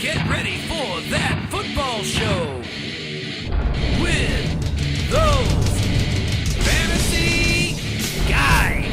Get ready for that football show with those fantasy guys.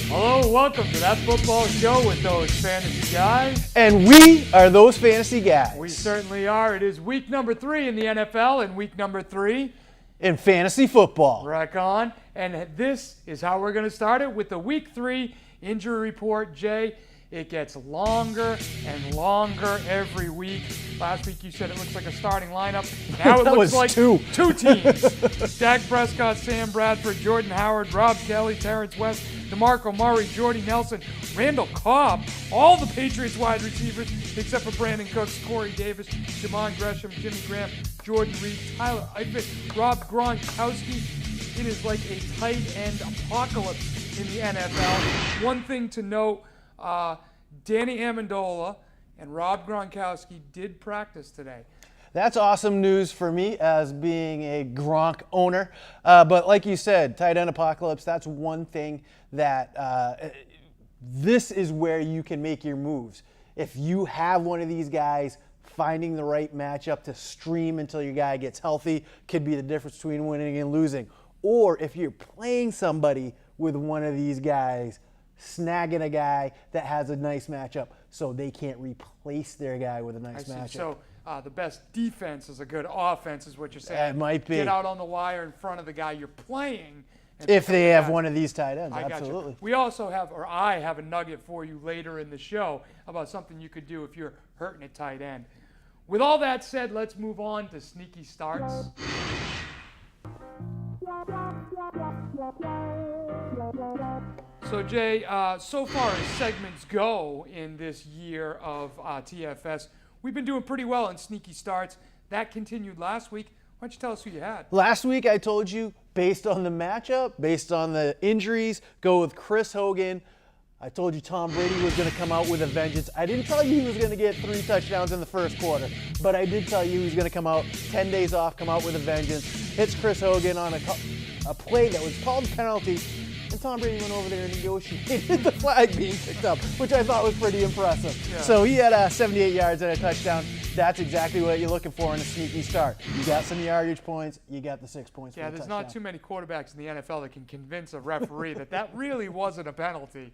Hello, welcome to that football show with those fantasy guys. And we are those fantasy guys. We certainly are. It is week number 3 in the NFL and week number 3 in fantasy football. Rack on. And this is how we're going to start it with the week 3 injury report. Jay, it gets longer and longer every week. Last week you said it looks like a starting lineup. Now it looks like two teams. Dak Prescott, Sam Bradford, Jordan Howard, Rob Kelly, Terrence West, DeMarco Murray, Jordy Nelson, Randall Cobb, all the Patriots wide receivers except for Brandon Cooks, Corey Davis, Javon Gresham, Jimmy Graham, Jordan Reed, Tyler Eifert, Rob Gronkowski. It is like a tight end apocalypse in the NFL. One thing to note, Danny Amendola and Rob Gronkowski did practice today. That's awesome news for me as being a Gronk owner. But like you said, tight end apocalypse, that's one thing that this is where you can make your moves. If you have one of these guys, finding the right matchup to stream until your guy gets healthy could be the difference between winning and losing. Or if you're playing somebody with one of these guys, snagging a guy that has a nice matchup so they can't replace their guy with a nice matchup. So the best defense is a good offense is what you're saying. It might be. Get out on the wire in front of the guy you're playing. If they have one of these tight ends, absolutely. We also have, or I have a nugget for you later in the show about something you could do if you're hurting at tight end. With all that said, let's move on to sneaky starts. So Jay, so far as segments go in this year of TFS, we've been doing pretty well in sneaky starts. That continued last week. Why don't you tell us who you had? Last week I told you, based on the matchup, based on the injuries, go with Chris Hogan. I told you Tom Brady was going to come out with a vengeance. I didn't tell you he was going to get 3 touchdowns in the first quarter, but I did tell you he was going to come out 10 days off, come out with a vengeance. Hits Chris Hogan on a play that was called penalty, and Tom Brady went over there and negotiated the flag being picked up, which I thought was pretty impressive. Yeah. So he had 78 yards and a touchdown. That's exactly what you're looking for in a sneaky start. You got some yardage points, you got the 6 points for the there's touchdown. Not too many quarterbacks in the NFL that can convince a referee that really wasn't a penalty.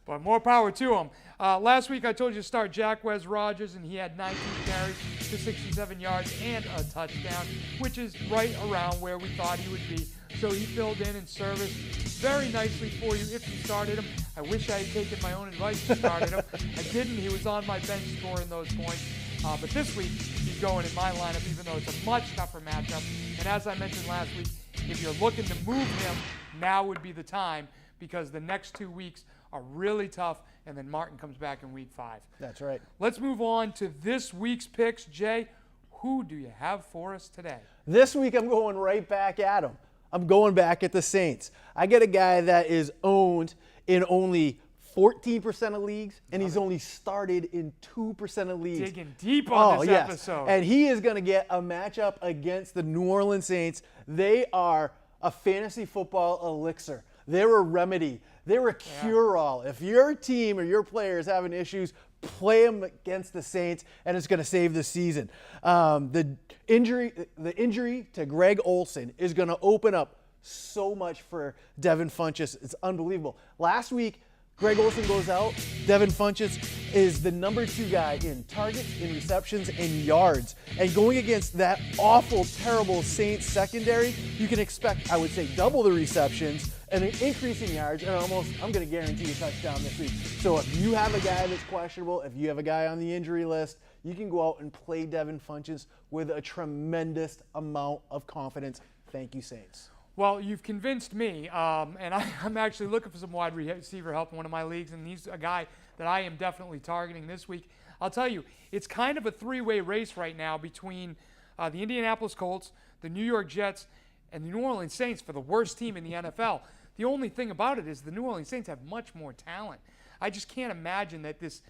But more power to him. Last week I told you to start Jacquez Rogers, and he had 19 carries to 67 yards and a touchdown, which is right around where we thought he would be. So he filled in and serviced very nicely for you if you started him. I wish I had taken my own advice and started him. I didn't. He was on my bench scoring those points. But this week he's going in my lineup, even though it's a much tougher matchup. And as I mentioned last week, if you're looking to move him, now would be the time, because the next 2 weeks are really tough, and then Martin comes back in week 5. That's right. Let's move on to this week's picks. Jay, who do you have for us today? This week I'm going right back at him. I'm going back at the Saints. I get a guy that is owned in only 14% of leagues, and he's only started in 2% of leagues. Digging deep on this episode. And he is going to get a matchup against the New Orleans Saints. They are a fantasy football elixir. They're a remedy. They're a cure-all. If your team or your player is having issues, play them against the Saints, and it's going to save the season. The injury to Greg Olsen is going to open up so much for Devin Funchess. It's unbelievable. Last week, Greg Olsen goes out. Devin Funchess is the number 2 guy in targets, in receptions, and yards. And going against that awful, terrible Saints secondary, you can expect, I would say, double the receptions and an increase in yards, and I'm going to guarantee a touchdown this week. So if you have a guy that's questionable, if you have a guy on the injury list, you can go out and play Devin Funchess with a tremendous amount of confidence. Thank you, Saints. Well, you've convinced me, and I'm actually looking for some wide receiver help in one of my leagues, and he's a guy that I am definitely targeting this week. I'll tell you, it's kind of a 3-way race right now between the Indianapolis Colts, the New York Jets, and the New Orleans Saints for the worst team in the NFL. The only thing about it is the New Orleans Saints have much more talent. I just can't imagine that this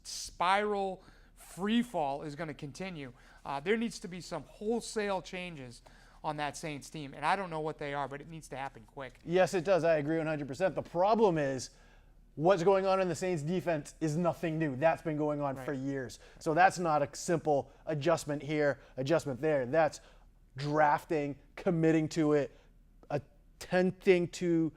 spiral free fall is going to continue. There needs to be some wholesale changes on that Saints team, and I don't know what they are, but it needs to happen quick. Yes, it does. I agree 100%. The problem is what's going on in the Saints defense is nothing new. That's been going on for years. So that's not a simple adjustment here, adjustment there. That's drafting, committing to it, attempting to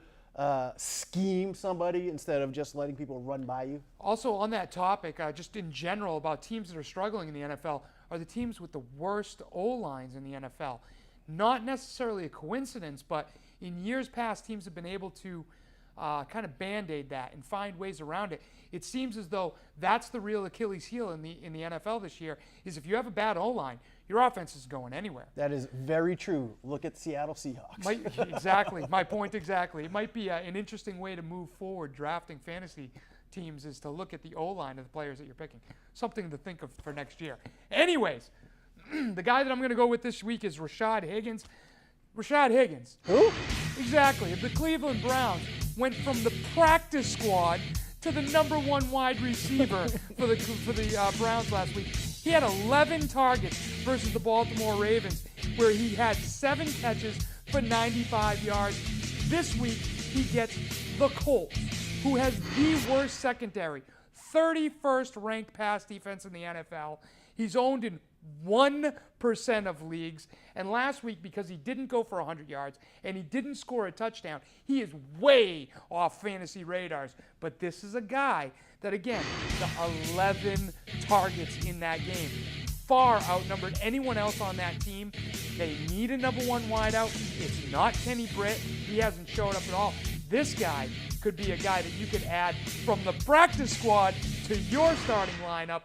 scheme somebody instead of just letting people run by you. Also on that topic, just in general about teams that are struggling in the NFL, are the teams with the worst O-lines in the NFL. Not necessarily a coincidence, but in years past, teams have been able to kind of band-aid that and find ways around it. It seems as though that's the real Achilles heel in the NFL this year, is if you have a bad O-line, your offense is going anywhere. That is very true. Look at Seattle Seahawks. Exactly. My point exactly. It might be an interesting way to move forward drafting fantasy teams is to look at the O-line of the players that you're picking. Something to think of for next year. Anyways, the guy that I'm going to go with this week is Rashad Higgins. Rashad Higgins. Who? Exactly. The Cleveland Browns went from the practice squad to the #1 wide receiver for the Browns last week. He had 11 targets versus the Baltimore Ravens, where he had 7 catches for 95 yards. This week, he gets the Colts, who has the worst secondary, 31st ranked pass defense in the NFL. He's owned in 1% of leagues. And last week, because he didn't go for 100 yards and he didn't score a touchdown, he is way off fantasy radars. But this is a guy that, again, the 11 targets in that game, far outnumbered anyone else on that team. They need a #1 wideout. It's not Kenny Britt. He hasn't showed up at all. This guy could be a guy that you could add from the practice squad to your starting lineup.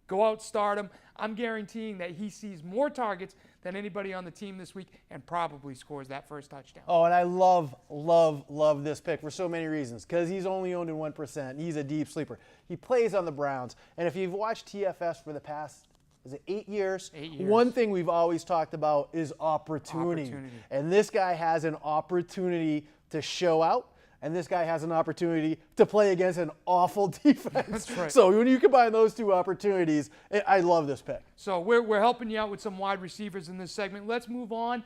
Go out, start him. I'm guaranteeing that he sees more targets than anybody on the team this week and probably scores that first touchdown. Oh, and I love this pick for so many reasons. Because he's only owned in 1%. He's a deep sleeper. He plays on the Browns. And if you've watched TFS for the past, is it 8 years? 8 years. One thing we've always talked about is opportunity. And this guy has an opportunity to show out. And this guy has an opportunity to play against an awful defense. That's right. So when you combine those two opportunities, I love this pick. So we're helping you out with some wide receivers in this segment. Let's move on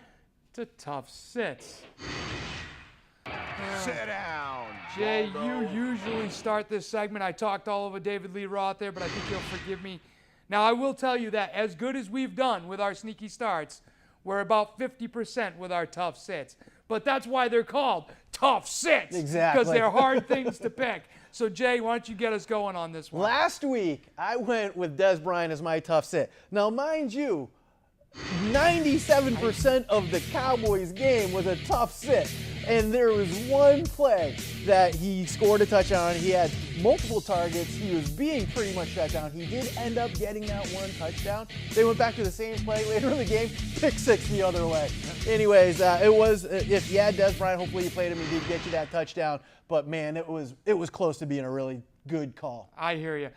to tough sits. Sit down. Jay, you usually start this segment. I talked all over David Lee Roth there, but I think you'll forgive me. Now, I will tell you that as good as we've done with our sneaky starts, we're about 50% with our tough sits. But that's why they're called tough sits. Exactly. Because they're hard things to pick. So, Jay, why don't you get us going on this one? Last week, I went with Dez Bryant as my tough sit. Now, mind you, 97% of the Cowboys game was a tough sit. And there was one play that he scored a touchdown. He had multiple targets. He was being pretty much shut down. He did end up getting that one touchdown. They went back to the same play later in the game, pick 6 the other way. Anyways, it was, if you had Dez Bryant, hopefully you played him, he did get you that touchdown. But man, it was close to being a really good call. I hear you.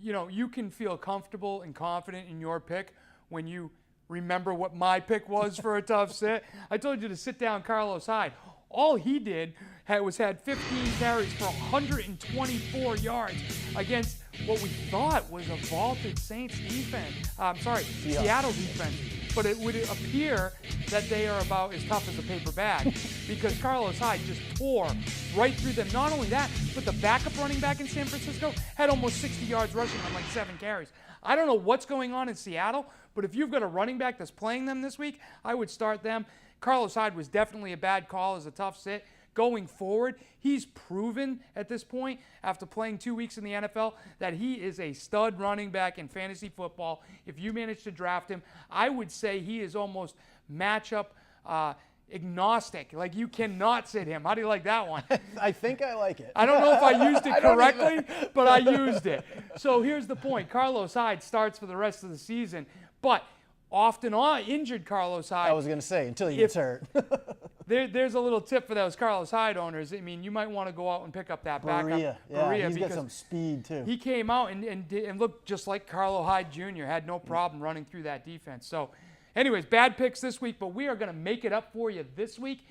You can feel comfortable and confident in your pick when you remember what my pick was for a tough sit. I told you to sit down Carlos Hyde. All he did had 15 carries for 124 yards against what we thought was a vaulted Saints defense. Seattle defense. But it would appear that they are about as tough as a paper bag because Carlos Hyde just tore right through them. Not only that, but the backup running back in San Francisco had almost 60 yards rushing on like 7 carries. I don't know what's going on in Seattle, but if you've got a running back that's playing them this week, I would start them. Carlos Hyde was definitely a bad call as a tough sit. Going forward, he's proven at this point, after playing 2 weeks in the NFL, that he is a stud running back in fantasy football. If you manage to draft him, I would say he is almost matchup agnostic. Like, you cannot sit him. How do you like that one? I think I like it. I don't know if I used it correctly, but I used it. So here's the point. Carlos Hyde starts for the rest of the season, but often injured Carlos Hyde. I was going to say, until he gets hurt. There's a little tip for those Carlos Hyde owners. I mean, you might want to go out and pick up that backup. Berea, he's got some speed too. He came out and looked just like Carlos Hyde Jr., had no problem running through that defense. So, anyways, bad picks this week, but we are going to make it up for you this week.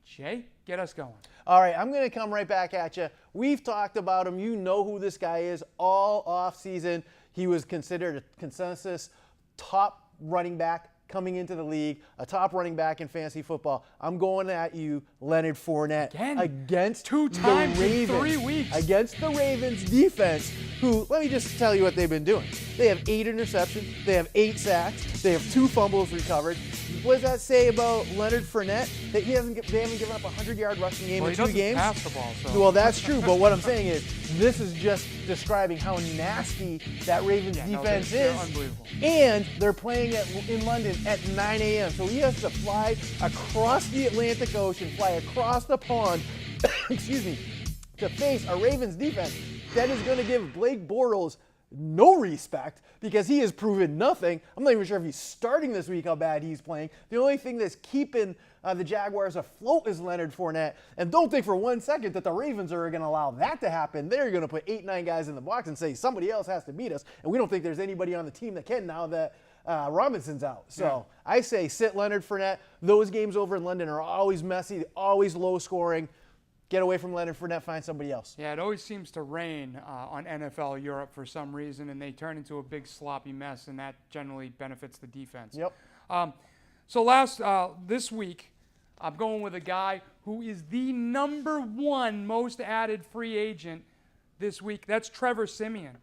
Jay, get us going. All right, I'm going to come right back at you. We've talked about him. You know who this guy is all off season. He was considered a consensus top running back coming into the league, a top running back in fantasy football. I'm going at you, Leonard Fournette, Again? against 2 the times in Ravens. 3 weeks. Against the Ravens defense, who, let me just tell you what they've been doing. They have 8 interceptions. They have 8 sacks. They have 2 fumbles recovered. What does that say about Leonard Fournette? That they haven't given up a 100-yard rushing game Well, in he 2 games? doesn't pass the ball, so. Well, that's true, but what I'm saying is this is just describing how nasty that Ravens defense they're is. unbelievable. And they're playing in London at 9 a.m. So he has to fly across the Atlantic Ocean, fly across the pond, excuse me, to face a Ravens defense that is going to give Blake Bortles no respect because he has proven nothing. I'm not even sure if he's starting this week how bad he's playing. The only thing that's keeping the Jaguars afloat is Leonard Fournette. And don't think for 1 second that the Ravens are going to allow that to happen. They're going to put 8-9 guys in the box and say somebody else has to beat us. And we don't think there's anybody on the team that can now that Robinson's out. So I say sit Leonard Fournette. Those games over in London are always messy, always low scoring. Get away from Leonard Fournette, find somebody else. Yeah, it always seems to rain on NFL Europe for some reason, and they turn into a big sloppy mess, and that generally benefits the defense. Yep. So this week, I'm going with a guy who is the #1 most added free agent this week. That's Trevor Siemian.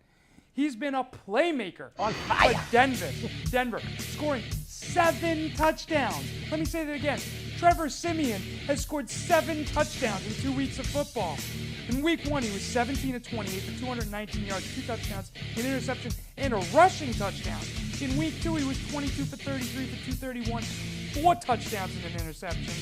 He's been a playmaker On fire. for Denver, scoring 7 touchdowns. Let me say that again. Trevor Siemian has scored 7 touchdowns in 2 weeks of football. In week 1, he was 17 of 28 for 219 yards, 2 touchdowns, an interception, and a rushing touchdown. In week 2, he was 22 for 33 for 231, 4 touchdowns and an interception.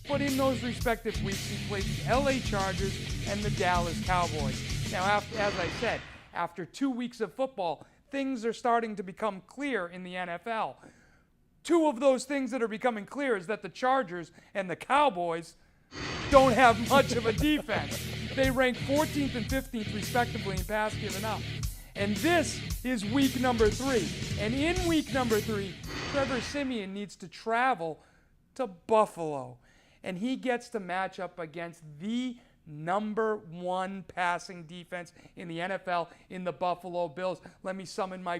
But in those respective weeks, he played the LA Chargers and the Dallas Cowboys. Now, as I said, after 2 weeks of football, things are starting to become clear in the NFL. 2 of those things that are becoming clear is that the Chargers and the Cowboys don't have much of a defense. They rank 14th and 15th respectively in pass given up. And this is week number 3. And in week number 3, Trevor Siemian needs to travel to Buffalo. And he gets to match up against the #1 passing defense in the NFL in the Buffalo Bills. Let me summon my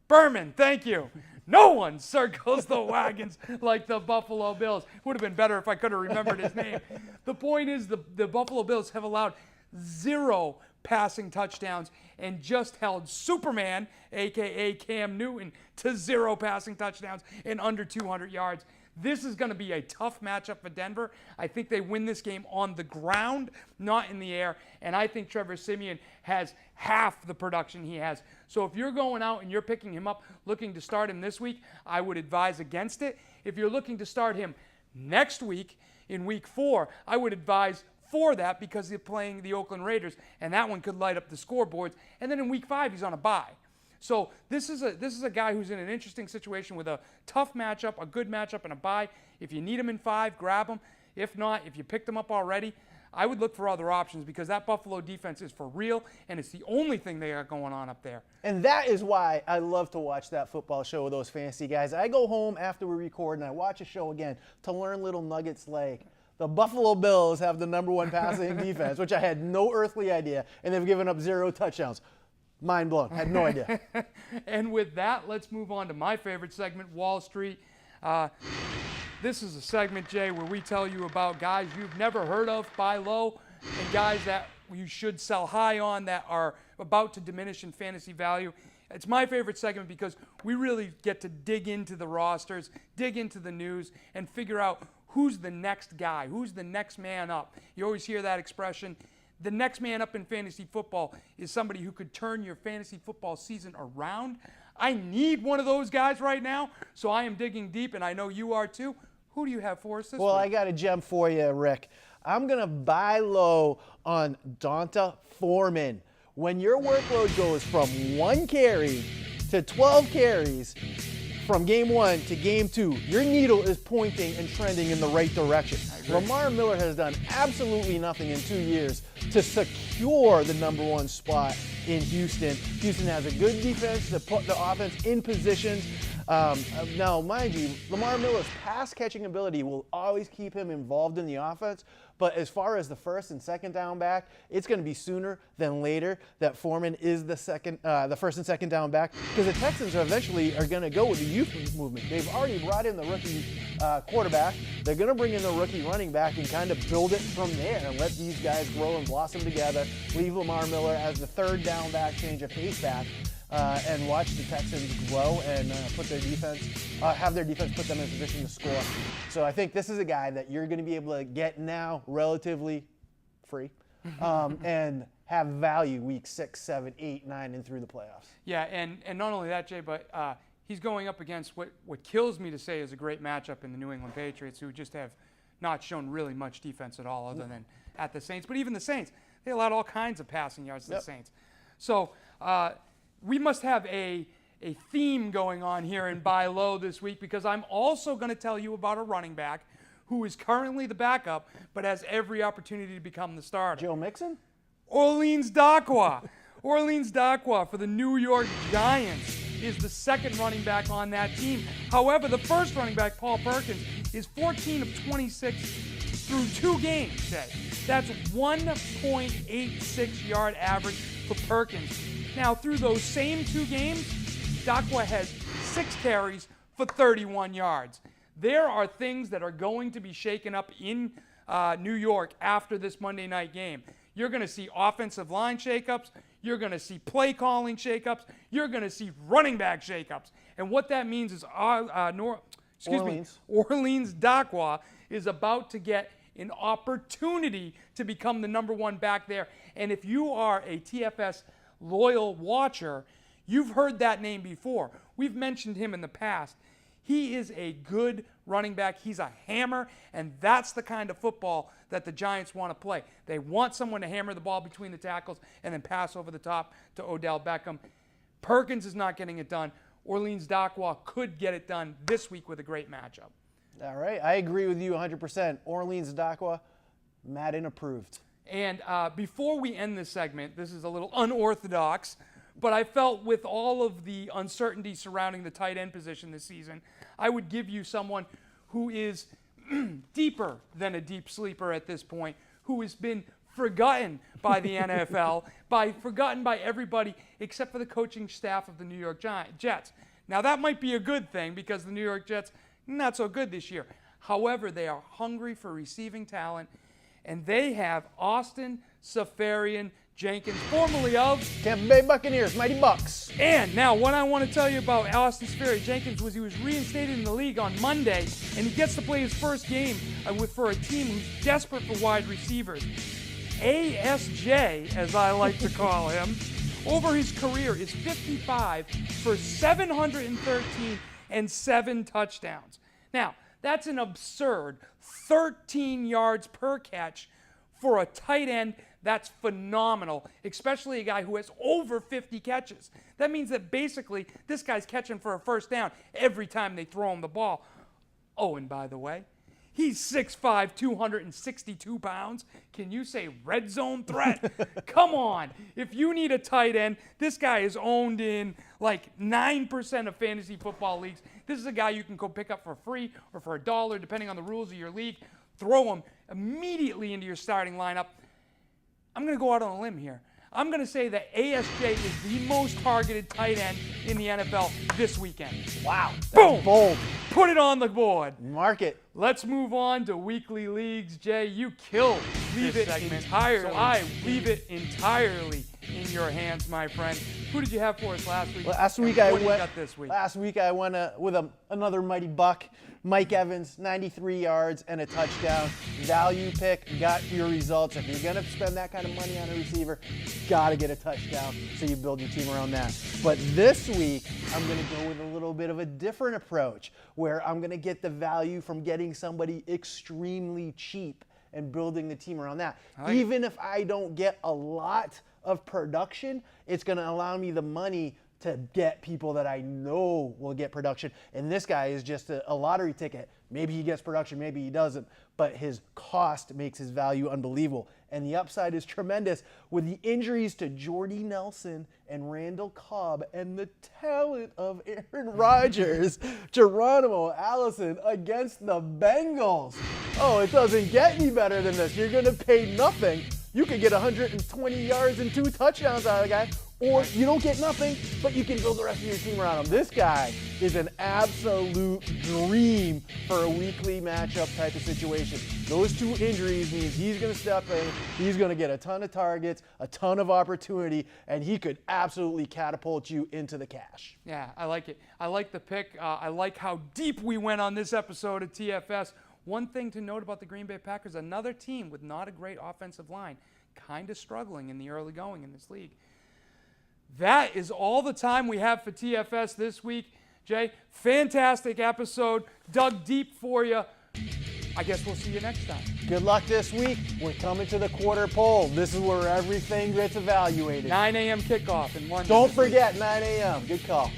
Berman, thank you. No one circles the wagons like the Buffalo Bills. Would have been better if I could have remembered his name. The point is the Buffalo Bills have allowed 0 passing touchdowns and just held Superman, a.k.a. Cam Newton, to 0 passing touchdowns and under 200 yards. This is going to be a tough matchup for Denver. I think they win this game on the ground, not in the air. And I think Trevor Siemian has half the production he has. So if you're going out and you're picking him up, looking to start him this week, I would advise against it. If you're looking to start him next week, in week 4, I would advise for that because they're playing the Oakland Raiders, and that one could light up the scoreboards. And then in week 5, he's on a bye. So this is a guy who's in an interesting situation with a tough matchup, a good matchup, and a bye. If you need him in 5, grab him. If not, if you picked him up already, I would look for other options because that Buffalo defense is for real, and it's the only thing they got going on up there. And that is why I love to watch that football show with those fantasy guys. I go home after we record and I watch a show again to learn little nuggets like the Buffalo Bills have the #1 passing defense, which I had no earthly idea, and they've given up 0 touchdowns. Mind blown. Had no idea. And with that, let's move on to my favorite segment, Wall Street. This is a segment, Jay, where we tell you about guys you've never heard of, buy low, and guys that you should sell high on that are about to diminish in fantasy value. It's my favorite segment because we really get to dig into the rosters, dig into the news, and figure out who's the next guy, who's the next man up. You always hear that expression. The next man up in fantasy football is somebody who could turn your fantasy football season around. I need one of those guys right now, so I am digging deep, and I know you are too. Who do you have for us this week? Well, I got a gem for you, Rick. I'm going to buy low on Donta Foreman. When your workload goes from 1 carry to 12 carries, from game 1 to game 2, your needle is pointing and trending in the right direction. Lamar Miller has done absolutely nothing in 2 years to secure the #1 spot in Houston. Houston has a good defense to put the offense in positions. Now, mind you, Lamar Miller's pass catching ability will always keep him involved in the offense. But as far as the first and second down back, it's going to be sooner than later that Foreman is the first and second down back, because the Texans eventually are going to go with the youth movement. They've already brought in the rookie quarterback. They're going to bring in the rookie running back and kind of build it from there and let these guys grow and blossom together. Leave Lamar Miller as the third down back, change of pace back. And watch the Texans grow and put their defense, have their defense put them in a position to score. So I think this is a guy that you're going to be able to get now relatively free and have value week 6, 7, 8, 9, and through the playoffs. Yeah, and not only that, Jay, but he's going up against what kills me to say is a great matchup in the New England Patriots, who just have not shown really much defense at all other than at the Saints. But even the Saints, they allowed all kinds of passing yards to the Saints. So we must have a theme going on here in Buy Low this week, because I'm also going to tell you about a running back who is currently the backup but has every opportunity to become the starter. Joe Mixon? Orleans Darkwa. Orleans Darkwa for the New York Giants is the second running back on that team. However, the first running back, Paul Perkins, is 14 of 26 through 2 games, Jay. That's 1.86 yard average for Perkins. Now, through those same 2 games, Darkwa has 6 carries for 31 yards. There are things that are going to be shaken up in New York after this Monday night game. You're going to see offensive line shakeups. You're going to see play calling shakeups. You're going to see running back shakeups. And what that means is Orleans Darkwa is about to get an opportunity to become the number 1 back there. And if you are a TFS loyal watcher, you've heard that name before. We've mentioned him in the past. He is a good running back. He's a hammer, and that's the kind of football that the Giants want to play. They want someone to hammer the ball between the tackles and then pass over the top to Odell Beckham. Perkins is not getting it done. Orleans Darkwa could get it done this week with a great matchup. All right, I agree with you 100%. Orleans Darkwa, Madden approved. And before we end this segment, this is a little unorthodox, but I felt with all of the uncertainty surrounding the tight end position this season, I would give you someone who is deeper than a deep sleeper at this point, who has been forgotten by the NFL, forgotten by everybody except for the coaching staff of the New York Jets. Now, that might be a good thing because the New York Jets, not so good this year. However, they are hungry for receiving talent, and they have Austin Seferian-Jenkins, formerly of Tampa Bay Buccaneers, Mighty Bucks. And now what I want to tell you about Austin Seferian-Jenkins was he was reinstated in the league on Monday, and he gets to play his first game for a team who's desperate for wide receivers. ASJ, as I like to call him, over his career is 55 for 713 and 7 touchdowns. Now, that's an absurd 13 yards per catch for a tight end. That's phenomenal, especially a guy who has over 50 catches. That means that basically this guy's catching for a first down every time they throw him the ball. Oh, and by the way, he's 6'5", 262 pounds. Can you say red zone threat? Come on. If you need a tight end, this guy is owned in like 9% of fantasy football leagues. This is a guy you can go pick up for free or for $1, depending on the rules of your league. Throw him immediately into your starting lineup. I'm going to go out on a limb here. I'm going to say that ASJ is the most targeted tight end in the NFL this weekend. Wow. That's Boom! bold. Put it on the board. Mark it. Let's move on to weekly leagues. Jay, you killed this segment entirely. I leave it entirely in your hands, my friend. Who did you have for us last week? Last week What do you got this week? Last week I went with another mighty buck. Mike Evans, 93 yards and a touchdown. Value pick, got your results. If you're going to spend that kind of money on a receiver, got to get a touchdown, so you build your team around that. But this week, I'm going to go with a little bit of a different approach, where I'm going to get the value from getting somebody extremely cheap and building the team around that. Even if I don't get a lot of production, it's going to allow me the money to get people that I know will get production. And this guy is just a lottery ticket. Maybe he gets production, maybe he doesn't. But his cost makes his value unbelievable. And the upside is tremendous with the injuries to Jordy Nelson and Randall Cobb and the talent of Aaron Rodgers, Geronimo Allison against the Bengals. Oh, it doesn't get any better than this. You're going to pay nothing. You could get 120 yards and 2 touchdowns out of the guy, or you don't get nothing, but you can build the rest of your team around him. This guy is an absolute dream for a weekly matchup type of situation. Those 2 injuries means he's going to step in, he's going to get a ton of targets, a ton of opportunity, and he could absolutely catapult you into the cash. Yeah, I like it. I like the pick. I like how deep we went on this episode of TFS. One thing to note about the Green Bay Packers, another team with not a great offensive line, kind of struggling in the early going in this league. That is all the time we have for TFS this week. Jay, fantastic episode. Dug deep for you. I guess we'll see you next time. Good luck this week. We're coming to the quarter pole. This is where everything gets evaluated. 9 a.m. kickoff in London. Don't forget 9 a.m. Good call.